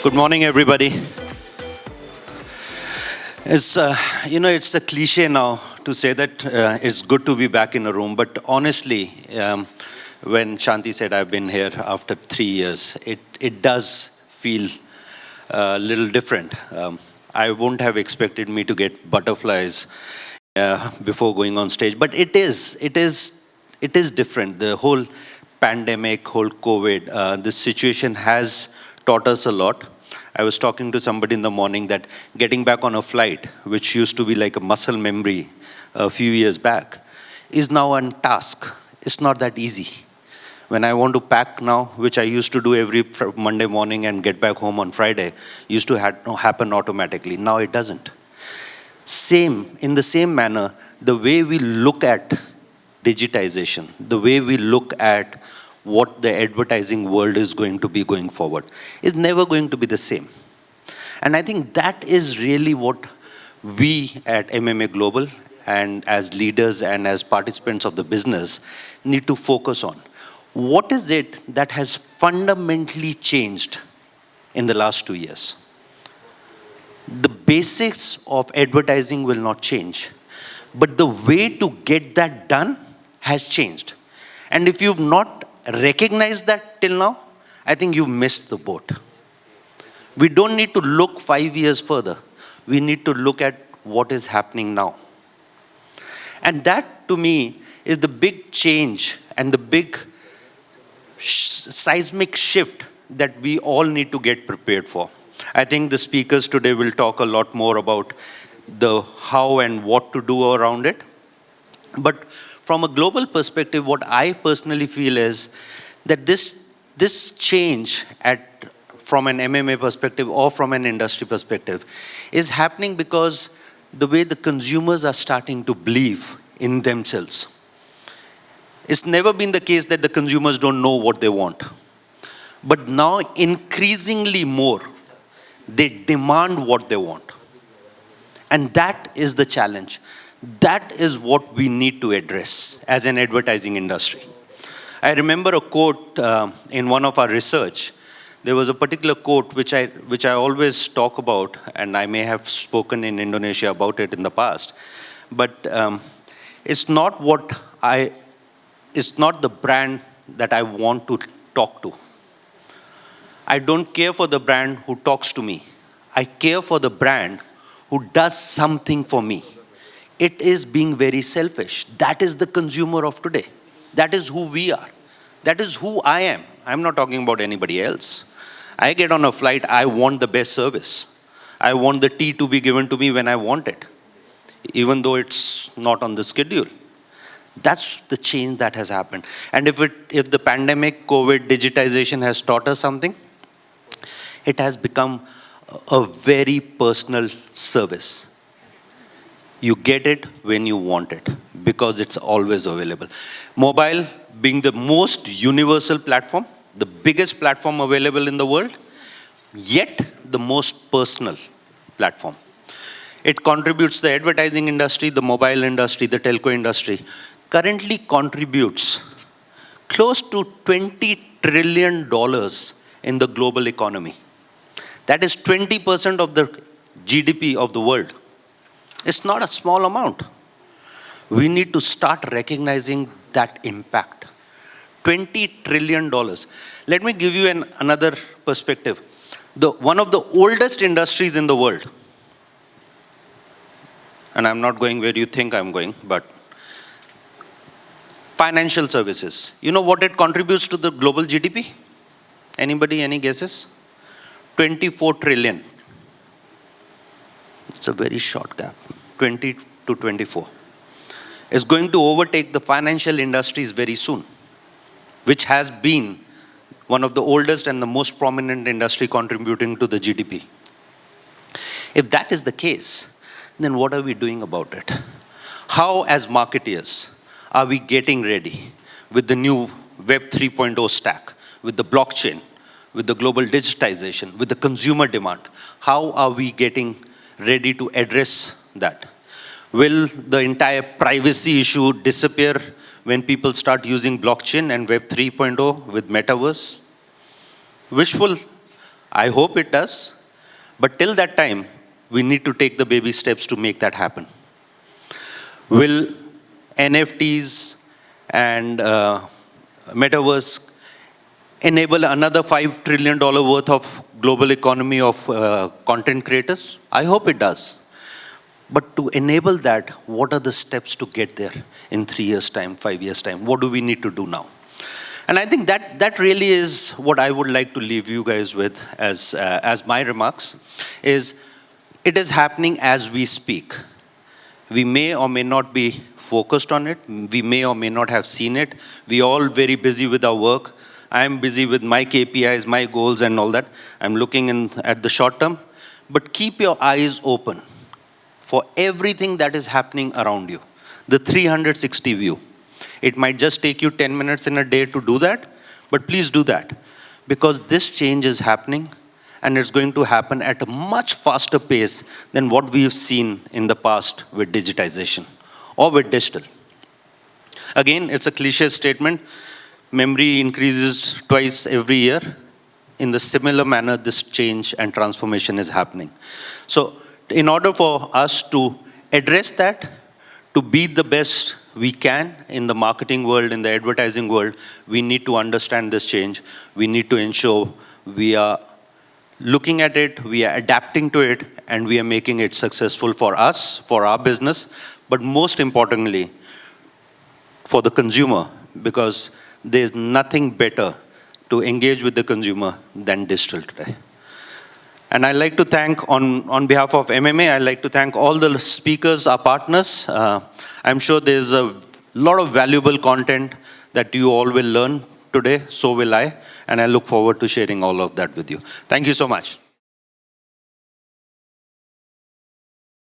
Good morning, everybody. It's it's a cliche now to say that it's good to be back in a room. But honestly, when Shanti said I've been here after 3 years, it does feel a little different. I wouldn't have expected me to get butterflies before going on stage, but it is different. The whole pandemic, whole COVID, this situation has taught us a lot. I was talking to somebody in the morning that getting back on a flight, which used to be like a muscle memory a few years back, is now a task. It's not that easy. When I want to pack now, which I used to do every Monday morning and get back home on Friday, used to happen automatically. Now it doesn't. In the same manner, the way we look at digitization, the way we look at what the advertising world is going to be going forward, is never going to be the same. And I think that is really what we at MMA Global and as leaders and as participants of the business need to focus on. What is it that has fundamentally changed in the last 2 years? The basics of advertising will not change, but the way to get that done has changed. And if you've not recognized that till now, I think you've missed the boat. We don't need to look 5 years further. We need to look at what is happening now. And that, to me, is the big change and the big seismic shift that we all need to get prepared for. I think the speakers today will talk a lot more about the how and what to do around it. But from a global perspective, what I personally feel is that this change from an MMA perspective or from an industry perspective is happening because the way the consumers are starting to believe in themselves. It's never been the case that the consumers don't know what they want. But now, increasingly more, they demand what they want. And that is the challenge. That is what we need to address as an advertising industry. I remember a quote in one of our research. There was a particular quote which I always talk about, and I may have spoken in Indonesia about it in the past. But it's not the brand that I want to talk to. I don't care for the brand who talks to me. I care for the brand who does something for me. It is being very selfish. That is the consumer of today. That is who we are. That is who I am. I'm not talking about anybody else. I get on a flight, I want the best service. I want the tea to be given to me when I want it, even though it's not on the schedule. That's the change that has happened. And if the pandemic, COVID, digitization has taught us something, it has become a very personal service. You get it when you want it because it's always available. Mobile being the most universal platform, the biggest platform available in the world, yet the most personal platform. It contributes the advertising industry, the mobile industry, the telco industry, currently contributes close to $20 trillion in the global economy. That is 20% of the GDP of the world. It's not a small amount. We need to start recognizing that impact. $20 trillion. Let me give you another perspective. One of the oldest industries in the world, and I'm not going where you think I'm going, but financial services. You know what it contributes to the global GDP? Anybody, any guesses? 24 trillion. It's a very short gap, 20 to 24. It's going to overtake the financial industries very soon, which has been one of the oldest and the most prominent industry contributing to the GDP. If that is the case, then what are we doing about it? How, as marketeers, are we getting ready with the new Web 3.0 stack, with the blockchain, with the global digitization, with the consumer demand? How are we getting ready to address that? Will the entire privacy issue disappear when people start using blockchain and Web 3.0 with metaverse? Wishful I hope it does. But till that time, we need to take the baby steps to make that happen. Will NFTs and metaverse enable another $5 trillion worth of global economy of content creators? I hope it does. But to enable that, what are the steps to get there in 3 years' time, 5 years' time? What do we need to do now? And I think that really is what I would like to leave you guys with as my remarks, is it is happening as we speak. We may or may not be focused on it. We may or may not have seen it. We all very busy with our work. I'm busy with my KPIs, my goals and all that. I'm looking at the short term. But keep your eyes open for everything that is happening around you. The 360 view. It might just take you 10 minutes in a day to do that, but please do that. Because this change is happening, and it's going to happen at a much faster pace than what we've seen in the past with digitization or with digital. Again, it's a cliche statement. Memory increases twice every year. In the similar manner, this change and transformation is happening. So in order for us to address that, to be the best we can in the marketing world, in the advertising world, we need to understand this change. We need to ensure we are looking at it, we are adapting to it, and we are making it successful for us, for our business, but most importantly, for the consumer, because there's nothing better to engage with the consumer than digital today. And I'd like to thank, on behalf of MMA, I'd like to thank all the speakers, our partners. I'm sure there's a lot of valuable content that you all will learn today, so will I, and I look forward to sharing all of that with you. Thank you so much.